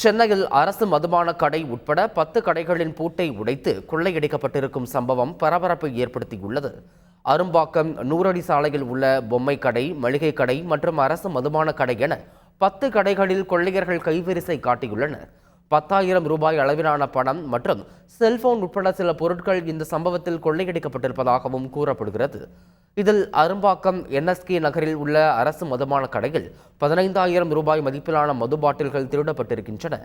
சென்னையில் அரசு மதுபான கடை உட்பட 10 கடைகளின் பூட்டை உடைத்து கொள்ளையடிக்கப்பட்டிருக்கும் சம்பவம் பரபரப்பை ஏற்படுத்தியுள்ளது. அரும்பாக்கம் நூறடி சாலையில் உள்ள பொம்மை கடை, மளிகை கடை மற்றும் அரசு மதுபான கடை என 10 கடைகளில் கொள்ளையர்கள் கைவரிசை காட்டியுள்ளனர். 10,000 ரூபாய் அளவிலான பணம் மற்றும் செல்போன் உட்பட சில பொருட்கள் இந்த சம்பவத்தில் கொள்ளையடிக்கப்பட்டிருப்பதாகவும் கூறப்படுகிறது. இதில் அரும்பாக்கம் NSK நகரில் உள்ள அரசு மதுபான கடையில் 15,000 ரூபாய் மதிப்பிலான மது பாட்டில்கள் திருடப்பட்டிருக்கின்றன.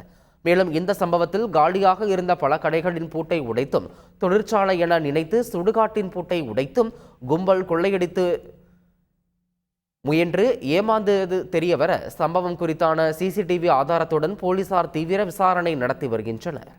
மேலும் இந்த சம்பவத்தில் காலியாக இருந்த பல கடைகளின் பூட்டை உடைத்தும், தொழிற்சாலை என நினைத்து சுடுகாட்டின் பூட்டை உடைத்தும் கும்பல் கொள்ளையடித்து முயன்று ஏமாந்தது தெரியவர சம்பவம் குறித்தான CCTV ஆதாரத்துடன் போலீசார் தீவிர விசாரணை நடத்தி வருகின்றனர்.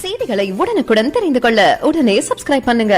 செய்திகளை உடனுக்குடன் தெரிந்து கொள்ள உடனே சப்ஸ்கிரைப் பண்ணுங்க.